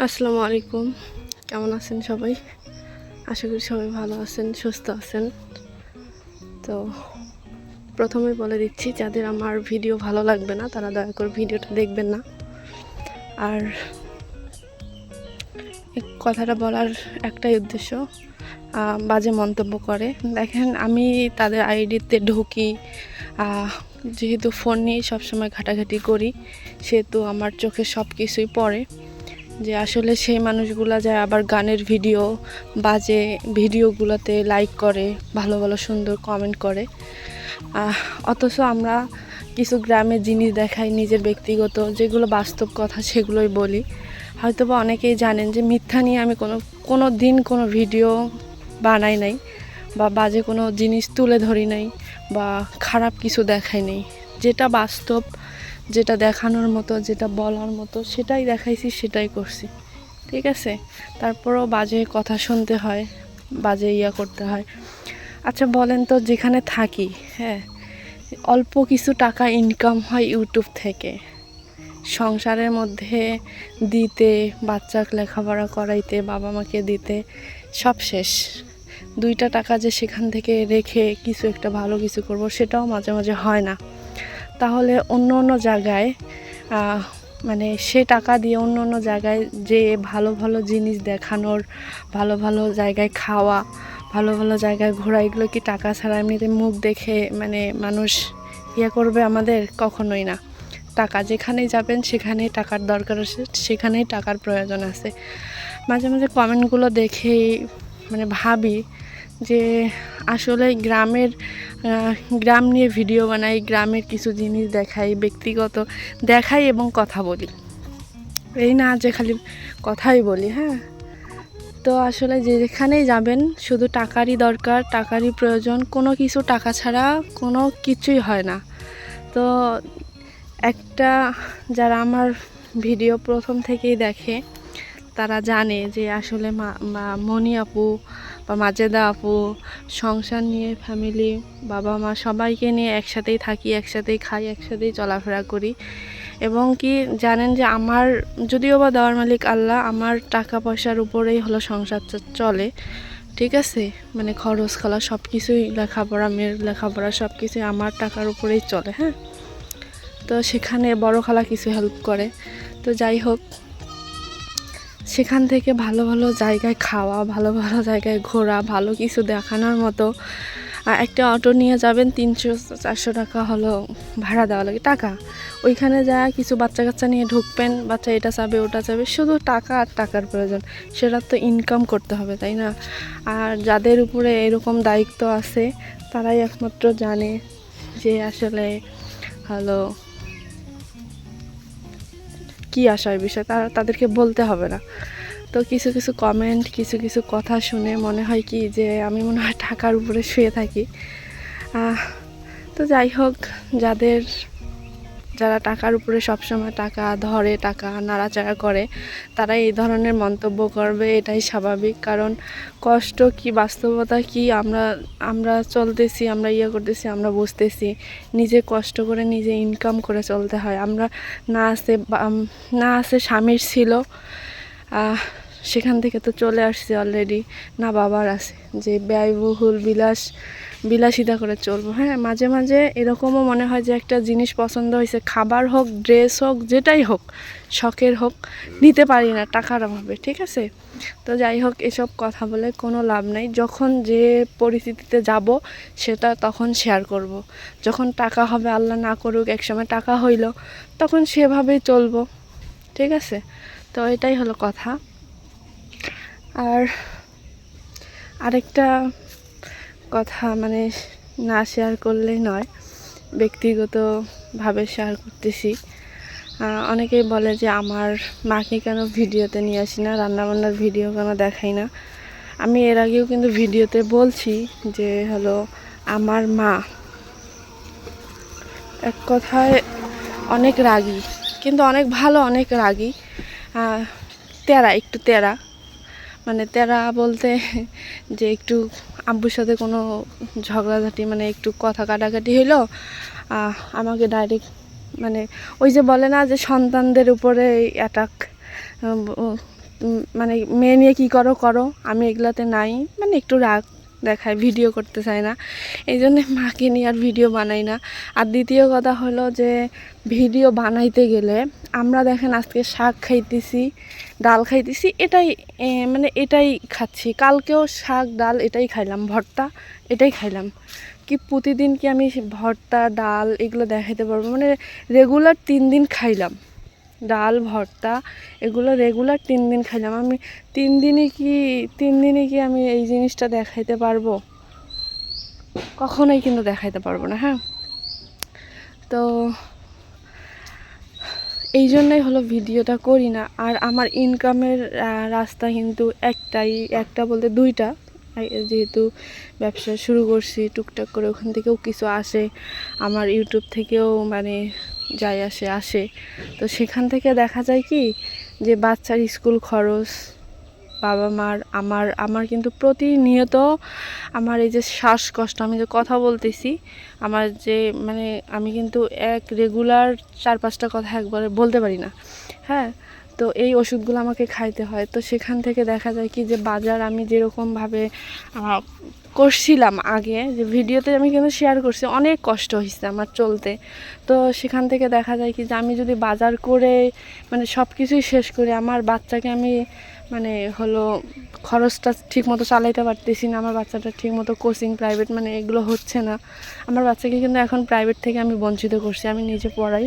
আসসালামু আলাইকুম। কেমন আছেন সবাই? আশা করি সবাই ভালো আছেন, সুস্থ আছেন। তো প্রথমেই বলে দিচ্ছি, যাদের আমার ভিডিও ভালো লাগবে না তারা দয়া করে ভিডিওটা দেখবেন না। আর এই কথাটা বলার একটাই উদ্দেশ্য, বাজে মন্তব্য করে দেখেন, আমি তাদের আইডিতে ঢুকি, যেহেতু ফোন নিয়ে সবসময় ঘাটাঘাটি করি, সেহেতু আমার চোখে সব কিছুই পড়ে। যে আসলে সেই মানুষগুলা যায় আবার গানের ভিডিও, বাজে ভিডিওগুলোতে লাইক করে, ভালো ভালো সুন্দর কমেন্ট করে, অথচ আমরা কিছু গ্রামের জিনিস দেখাই, নিজের ব্যক্তিগত যেগুলো বাস্তব কথা সেগুলোই বলি। হয়তোবা অনেকেই জানেন যে মিথ্যা নিয়ে আমি কোনো দিন কোনো ভিডিও বানাই নাই, বা বাজে কোনো জিনিস তুলে ধরি নাই, বা খারাপ কিছু দেখাই নাই। যেটা বাস্তব, যেটা দেখানোর মতো, যেটা বলার মতো সেটাই দেখাইছি, সেটাই করছি, ঠিক আছে। তারপরেও বাজে কথা শুনতে হয়, বাজে করতে হয়। আচ্ছা বলেন তো, যেখানে থাকি, হ্যাঁ, অল্প কিছু টাকা ইনকাম হয় ইউটিউব থেকে, সংসারের মধ্যে দিতে, বাচ্চাকে লেখাপড়া করাইতে, বাবা মাকে দিতে সব শেষ। 2টা টাকা যে সেখান থেকে রেখে কিছু একটা ভালো কিছু করব, সেটাও মাঝে মাঝে হয় না। তাহলে অন্য অন্য জায়গায়, মানে সে টাকা দিয়ে অন্য অন্য জায়গায় যে ভালো ভালো জিনিস দেখানোর, ভালো ভালো জায়গায় খাওয়া, ভালো ভালো জায়গায় ঘোরা, এগুলো কি টাকা ছাড়া এমনিতে মুখ দেখে মানে মানুষ করবে? আমাদের কখনোই না। টাকা যেখানেই যাবেন সেখানেই টাকার দরকার আছে, সেখানেই টাকার প্রয়োজন আছে। মাঝে মাঝে কমেন্টগুলো দেখেই মানে ভাবি যে আসলে গ্রাম নিয়ে ভিডিও বানাই, গ্রামের কিছু জিনিস দেখাই, ব্যক্তিগত দেখাই এবং কথা বলি, এই না যে খালি কথাই বলি। হ্যাঁ, তো আসলে যেখানেই যাবেন শুধু টাকারই দরকার, টাকারই প্রয়োজন, কোনো কিছু টাকা ছাড়া কোনো কিছুই হয় না। তো যারা আমার ভিডিও প্রথম থেকেই দেখে তারা জানে যে আসলে মনি আপু বা মাজেদা আপু সংসার নিয়ে, ফ্যামিলি, বাবা মা সবাইকে নিয়ে একসাথেই থাকি, একসাথেই খাই, একসাথেই চলাফেরা করি। এবং কি জানেন যে আমার, যদিও বা দেওয়ার মালিক আল্লাহ, আমার টাকা পয়সার উপরেই হলো সংসার চলে, ঠিক আছে। মানে খরচ খালা সব কিছুই, লেখাপড়া, মেয়ের লেখাপড়া সব কিছুই আমার টাকার উপরেই চলে। হ্যাঁ, তো সেখানে বড় খালা কিছু হেল্প করে। তো যাই হোক, সেখান থেকে ভালো ভালো জায়গায় খাওয়া, ভালো ভালো জায়গায় ঘোরা, ভালো কিছু দেখানোর মতো, একটা অটো নিয়ে যাবেন, 300-400 টাকা হলো ভাড়া দেওয়া লাগে, টাকা। ওইখানে যা কিছু বাচ্চা কাচ্চা নিয়ে ঢুকবেন, বাচ্চা এটা চাবে ওটা চাবে, শুধু টাকা আর টাকার প্রয়োজন। সেটা তো ইনকাম করতে হবে, তাই না? আর যাদের উপরে এরকম দায়িত্ব আছে তারাই একমাত্র জানে যে আসলে হলো কী আসার বিষয়, তাদেরকে বলতে হবে না। তো কিছু কিছু কমেন্ট, কিছু কিছু কথা শুনে মনে হয় কি যে আমি মনে হয় টাকার উপরে শুয়ে থাকি। তো যাই হোক, যারা টাকার উপরে সবসময় টাকা ধরে, টাকা নাড়াচাড়া করে, তারা এই ধরনের মন্তব্য করবে, এটাই স্বাভাবিক। কারণ কষ্ট কি, বাস্তবতা কি, আমরা চলতেছি, আমরা করতেছি, আমরা বুঝতেছি। নিজে কষ্ট করে, নিজে ইনকাম করে চলতে হয়। আমরা না আছে স্বামীর ছিল, সেখান থেকে তো চলে আসছি অলরেডি, না বাবার আছে যে ব্যয়বহুল বিলাসিতা করে চলবো। হ্যাঁ, মাঝে মাঝে এরকমও মনে হয় যে একটা জিনিস পছন্দ হয়েছে, খাবার হোক, ড্রেস হোক, যেটাই হোক, শখের হোক, নিতে পারি না টাকার অভাবে, ঠিক আছে। তো যাই হোক, এসব কথা বলে কোনো লাভ নাই। যখন যে পরিস্থিতিতে যাব সেটা তখন শেয়ার করব। যখন টাকা হবে, আল্লাহ না করুক একসময় টাকা হইল, তখন সেভাবেই চলবো, ঠিক আছে। তো এটাই হলো কথা। আর আরেকটা কথা, মানে না শেয়ার করলেই নয়, ব্যক্তিগতভাবে শেয়ার করতেছি। অনেকেই বলে যে আমার মাকে কেন ভিডিওতে নিয়ে আসি না, রান্নাবান্নার ভিডিও কেন দেখাই না। আমি এর আগেও কিন্তু ভিডিওতে বলছি যে হলো আমার মা এক কথায় অনেক রাগী, কিন্তু অনেক ভালো, অনেক রাগী, একটু তেরা, মানে তেরা বলতে যে একটু আব্বুর সাথে কোনো ঝগড়াঝাটি, মানে একটু কথা কাটাকাটি হইলো, আমাকে ডাইরেক্ট, মানে ওই যে বলে না যে সন্তানদের উপরে অ্যাটাক, মানে মেয়ে নিয়ে কী করো করো, আমি এগুলাতে নাই, মানে একটু রাগ দেখায়, ভিডিও করতে চায় না, এই জন্যে মাকে নিয়ে আর ভিডিও বানাই না। আর দ্বিতীয় কথা হলো যে ভিডিও বানাইতে গেলে আমরা দেখেন আজকে শাক খাইতেছি, ডাল খাইতেছি, এটাই মানে এটাই খাচ্ছি, কালকেও শাক ডাল এটাই খাইলাম, ভর্তা এটাই খাইলাম, কি প্রতিদিন কি আমি ভর্তা ডাল এগুলো দেখাইতে পারবো? মানে রেগুলার 3 দিন খাইলাম ডাল ভর্তা, এগুলো রেগুলার 3 দিন খাইলাম, আমি 3 দিনে কি আমি এই জিনিসটা দেখাইতে পারবো? কখনোই কিন্তু দেখাইতে পারবো না। হ্যাঁ, তো এই জন্যই হলো ভিডিওটা করি না। আর আমার ইনকামের রাস্তা কিন্তু একটা বলতে 2টা, যেহেতু ব্যবসা শুরু করছি টুকটাক করে, ওখান থেকেও কিছু আসে, আমার ইউটিউব থেকেও মানে যাই আসে, তো সেখান থেকে দেখা যায় কি যে বাচ্চার স্কুল খরচ, বাবা মার, আমার কিন্তু প্রতিনিয়ত আমার এই যে শ্বাসকষ্ট, আমি যে কথা বলতেছি, আমার যে মানে আমি কিন্তু রেগুলার 4-5টা কথা একবারে বলতে পারি না। হ্যাঁ, তো এই ওষুধগুলো আমাকে খাইতে হয়। তো সেখান থেকে দেখা যায় কি যে বাজার আমি যেরকমভাবে করছিলাম আগে, যে ভিডিওতে আমি কিন্তু শেয়ার করছি, অনেক কষ্ট হয়েছে আমার চলতে। তো সেখান থেকে দেখা যায় কি যে আমি যদি বাজার করে মানে সব কিছুই শেষ করে আমার বাচ্চাকে আমি মানে হলো খরচটা ঠিকমতো চালাইতে পারতেছি না, আমার বাচ্চাটা ঠিকমতো কোচিং প্রাইভেট মানে এগুলো হচ্ছে না, আমার বাচ্চাকে কিন্তু এখন প্রাইভেট থেকে আমি বঞ্চিত করছি, আমি নিজে পড়াই,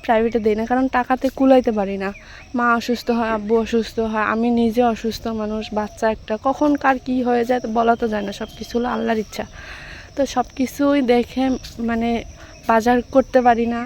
প্রাইভেটে দিই না, কারণ টাকাতে কুলাইতে পারি না, মা অসুস্থ হয়, আব্বু অসুস্থ হয়, আমি নিজে অসুস্থ মানুষ, বাচ্চা একটা, কখন কার কী হয়ে যায় তো বলা তো যায় না, সব কিছু হলো আল্লাহর ইচ্ছা। তো সব কিছুই দেখে মানে বাজার করতে পারি না,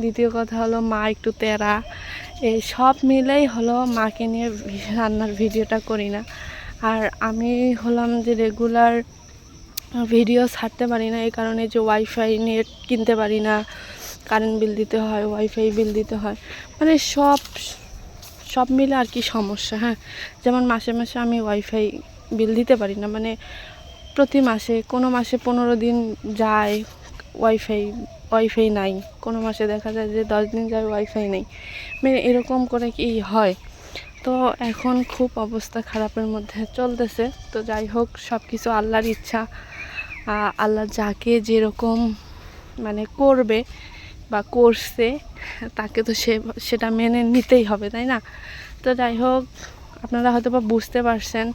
দ্বিতীয় কথা হলো মা একটু তেরা, এই সব মিলেই হলো মাকে নিয়ে রান্নার ভিডিওটা করি না। আর আমি হলাম যে রেগুলার ভিডিও ছাড়তে পারি না এই কারণে যে ওয়াইফাই নেট কিনতে পারি না, কারেন্ট বিল দিতে হয়, ওয়াইফাই বিল দিতে হয়, মানে সব মিলে আর কি সমস্যা। হ্যাঁ, যেমন মাসে মাসে আমি ওয়াইফাই বিল দিতে পারি না, মানে প্রতি মাসে, কোনো মাসে 15 দিন যায় ওয়াইফাই নাই, কোনো মাসে দেখা যায় যে 10 দিন যায় ওয়াইফাই নেই, মানে এরকম করে কি হয়। তো এখন খুব অবস্থা খারাপের মধ্যে চলতেছে। তো যাই হোক, সব কিছু আল্লাহর ইচ্ছা, আল্লাহ যাকে যেরকম মানে করবে বা করছে তাকে তো সেটা মেনে নিতেই হবে, তাই না? তো যাই হোক, আপনারা হয়তো বা বুঝতে পারছেন।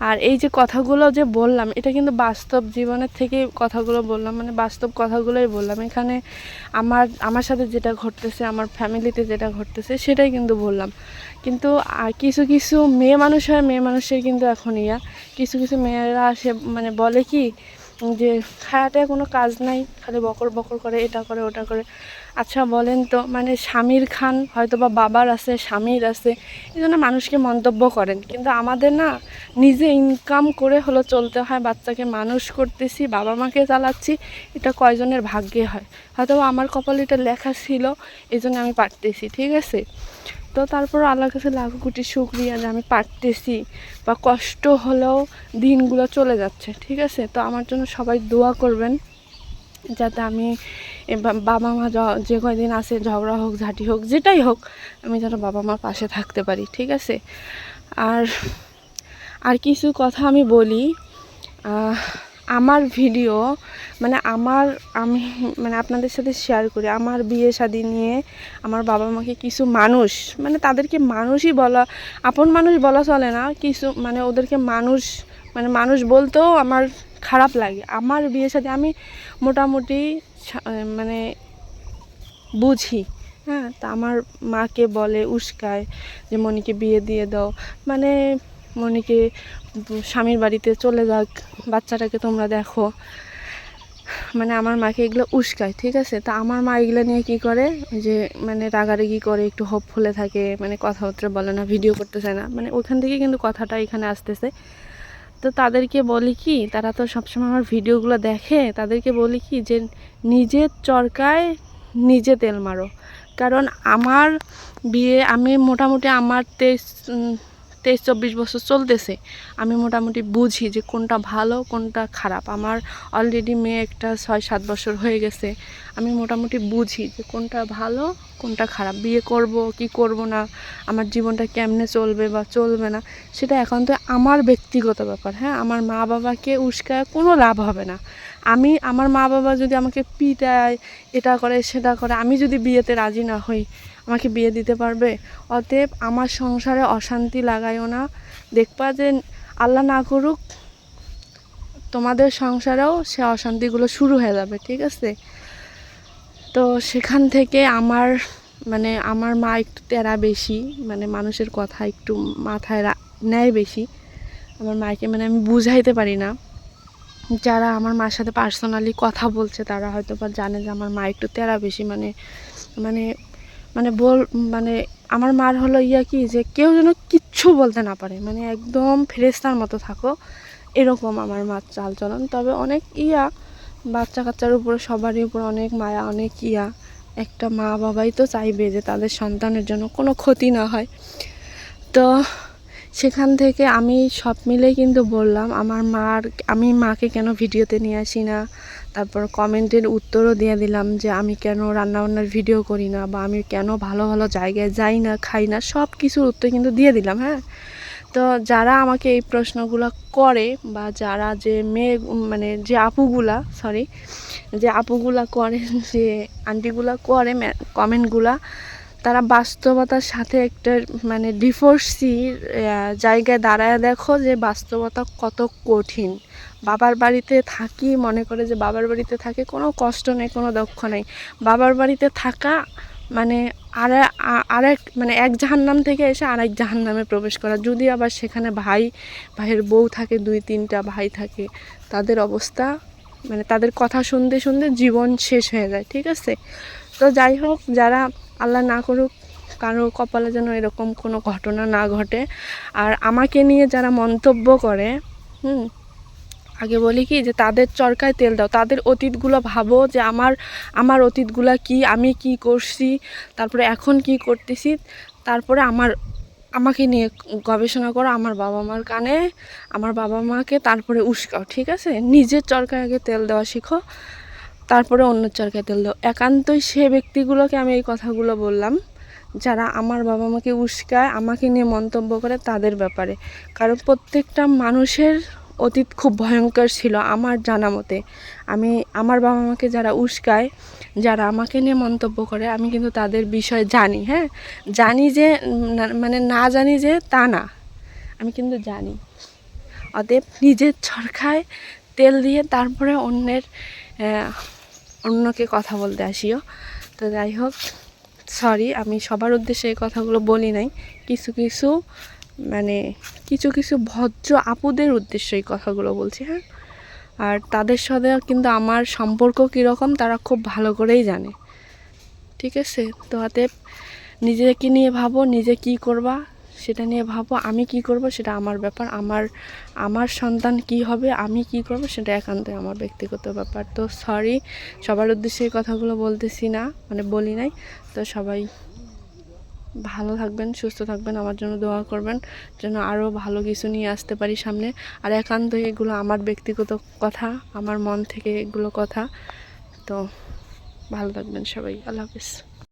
আর এই যে কথাগুলো যে বললাম, এটা কিন্তু বাস্তব জীবনের থেকে কথাগুলো বললাম, মানে বাস্তব কথাগুলোই বললাম, এখানে আমার সাথে যেটা ঘটতেছে, আমার ফ্যামিলিতে যেটা ঘটতেছে সেটাই কিন্তু বললাম। কিন্তু কিছু কিছু মেয়ে মানুষ হয়, মেয়ে মানুষের কিন্তু এখন কিছু কিছু মেয়েরা আসে মানে বলে কি যে খায়াতে কোনো কাজ নাই, খালি বকর বকর করে, এটা করে ওটা করে। আচ্ছা বলেন তো, মানে স্বামীর খান হয়তো বা বাবার আছে, স্বামীর আছে, এই জন্য মানুষকে মন্তব্য করেন, কিন্তু আমাদের না নিজে ইনকাম করে হলো চলতে হয়, বাচ্চাকে মানুষ করতেছি, বাবা মাকে চালাচ্ছি, এটা কয়জনের ভাগ্যে হয়? হয়তো আমার কপালে এটা লেখা ছিল, এই জন্য আমি পারতেছি, ঠিক আছে? তো তারপর আল্লাহর কাছে লাখ কোটি শুকরিয়া যে আমি পারতেছি, বা কষ্ট হলেও দিনগুলো চলে যাচ্ছে, ঠিক আছে? তো আমার জন্য সবাই দোয়া করবেন যাতে আমি বাবা মা যে কয়দিন আছে, ঝগড়া হোক, ঝাঁটি হোক, যেটাই হোক, আমি যেন বাবা মার পাশে থাকতে পারি, ঠিক আছে? আর কিছু কথা আমি বলি, আমার ভিডিও মানে আমি মানে আপনাদের সাথে শেয়ার করি, আমার বিয়ে শাদী নিয়ে আমার বাবা মাকে কিছু মানুষ, মানে তাদেরকে মানুষই বলা, আপন মানুষ বলা চলে না, কিছু মানে ওদেরকে মানুষ বলতেও আমার খারাপ লাগে। আমার বিয়ে শাদী আমি মোটামুটি মানে বুঝি, হ্যাঁ, তা আমার মাকে বলে, উস্কায় যে মনিকে বিয়ে দিয়ে দাও, মানে মনিকে স্বামীর বাড়িতে চলে যাক, বাচ্চাটাকে তোমরা দেখো, মানে আমার মাকে এগুলো উস্কায়, ঠিক আছে? তা আমার মা এগুলো নিয়ে কী করে, যে মানে রাগারাগি করে, একটু হোপ ফুলে থাকে, মানে কথাবার্তা বলে না, ভিডিও করতে চায় না, মানে ওইখান থেকে কিন্তু কথাটা এখানে আসতেছে। তো তাদেরকে বলি কি, তারা তো সবসময় আমার ভিডিওগুলো দেখে, তাদেরকে বলি কি যে নিজের চরকায় নিজে তেল মারো, কারণ আমার বিয়ে আমি মোটামুটি আমার 23-24 বছর চলতেছে, আমি মোটামুটি বুঝি যে কোনটা ভালো কোনটা খারাপ। আমার অলরেডি মেয়ে একটা 6-7 বছর হয়ে গেছে, আমি মোটামুটি বুঝি যে কোনটা ভালো কোনটা খারাপ, বিয়ে করব কি করব না, আমার জীবনটা কেমনে চলবে বা চলবে না, সেটা এখন তো আমার ব্যক্তিগত ব্যাপার। হ্যাঁ, আমার মা বাবাকে উস্কায় কোনো লাভ হবে না। আমার মা বাবা যদি আমাকে পিটায়, এটা করে সেটা করে, আমি যদি বিয়েতে রাজি না হই, আমাকে বিয়ে দিতে পারবে? অতএব আমার সংসারে অশান্তি লাগাইও না। দেখবা যে আল্লাহ না করুক তোমাদের সংসারেও সে অশান্তিগুলো শুরু হয়ে যাবে, ঠিক আছে? তো সেখান থেকে আমার মা একটু তেড়া বেশি, মানুষের কথা একটু মাথায় নেয় বেশি। আমার মাকে আমি বুঝাইতে পারি না। যারা আমার মার সাথে পার্সোনালি কথা বলছে তারা হয়তো বা জানে যে আমার মা একটু তেড়া বেশি। মানে আমার মার হলো কি যে কেউ যেন কিচ্ছু বলতে না পারে, একদম ফেরেশতার মতো থাকো, এরকম আমার মার চালচলন। তবে অনেক বাচ্চা কাচ্চার উপরে সবারই উপর অনেক মায়া, অনেক একটা মা বাবাই তো চাইবে যে তাদের সন্তানের জন্য কোনো ক্ষতি না হয়। তো সেখান থেকে আমি সব মিলেই কিন্তু বললাম আমি মাকে কেন ভিডিওতে নিয়ে আসি না, তারপর কমেন্টের উত্তরও দিয়ে দিলাম যে আমি কেন রান্নাবান্নার ভিডিও করি না, বা আমি কেন ভালো ভালো জায়গায় যাই না, খাই না, সব কিছুর উত্তর কিন্তু দিয়ে দিলাম। হ্যাঁ, তো যারা আমাকে এই প্রশ্নগুলো করে, বা যারা যে যে আপুগুলা করে, যে আন্টিগুলা করে কমেন্টগুলা, তারা বাস্তবতার সাথে একটা ডিভোর্সির জায়গায় দাঁড়ায় দেখো যে বাস্তবতা কত কঠিন। বাবার বাড়িতে থাকি মনে করে যে বাবার বাড়িতে থাকে কোনো কষ্ট নেই, কোনো দুঃখ নেই। বাবার বাড়িতে থাকা এক জাহান্নাম থেকে এসে আরেক জাহান্নামে প্রবেশ করা। যদি আবার সেখানে ভাইয়ের বউ থাকে, 2-3টা ভাই থাকে, তাদের অবস্থা তাদের কথা শুনতে শুনতে জীবন শেষ হয়ে যায়, ঠিক আছে? তো যাই হোক, যারা আল্লাহ না করুক কারো কপালে যেন এরকম কোনো ঘটনা না ঘটে। আর আমাকে নিয়ে যারা মন্তব্য করে, আগে বলি কি যে তাদের চরকায় তেল দাও, তাদের অতীতগুলো ভাবো যে আমার অতীতগুলো কি, আমি কি করছি, তারপরে এখন কি করতেছি, তারপরে আমাকে নিয়ে গবেষণা করো, আমার বাবা মার কানে আমার বাবা মাকে তারপরে উস্কাও, ঠিক আছে? নিজের চরকায় আগে তেল দেওয়া শিখো, তারপরে অন্য চরকায় তেল দাও। একান্তই সে ব্যক্তিগুলোকে আমি এই কথাগুলো বললাম যারা আমার বাবা মাকে উস্কায়, আমাকে নিয়ে মন্তব্য করে তাদের ব্যাপারে। কারণ প্রত্যেকটা মানুষের অতীত খুব ভয়ঙ্কর ছিল আমার জানা মতে। আমার বাবা মাকে যারা উস্কায়, যারা আমাকে নিয়ে মন্তব্য করে, আমি কিন্তু তাদের বিষয় জানি। হ্যাঁ, জানি যে না জানি যে তা না, আমি কিন্তু জানি। অতএব নিজের চরকায় তেল দিয়ে তারপরে অন্যকে কথা বলতে আসিও। তো যাই হোক, সরি, আমি সবার উদ্দেশ্যে এই কথাগুলো বলি নাই। কিছু কিছু ভদ্র আপুদের উদ্দেশ্যে এই কথাগুলো বলছি। হ্যাঁ, আর তাদের সাথে কিন্তু আমার সম্পর্ক কীরকম তারা খুব ভালো করেই জানে, ঠিক আছে? তো অতএব নিজেকে নিয়ে ভাবো, নিজে কি করবা সেটা নিয়ে ভাবো, আমি কি করব সেটা আমার ব্যাপার, আমার সন্তান কি হবে, আমি কি করব সেটা একান্তই আমার ব্যক্তিগত ব্যাপার। তো সরি, সবার উদ্দেশ্যে এই কথাগুলো বলতেছি না, বলি নাই। তো সবাই ভালো থাকবেন, সুস্থ থাকবেন, আমার জন্য দোয়া করবেন যেন আরও ভালো কিছু নিয়ে আসতে পারি সামনে। আর একান্তই এগুলো আমার ব্যক্তিগত কথা, আমার মন থেকে এগুলো কথা। তো ভালো থাকবেন সবাই, আল্লাহ হাফেজ।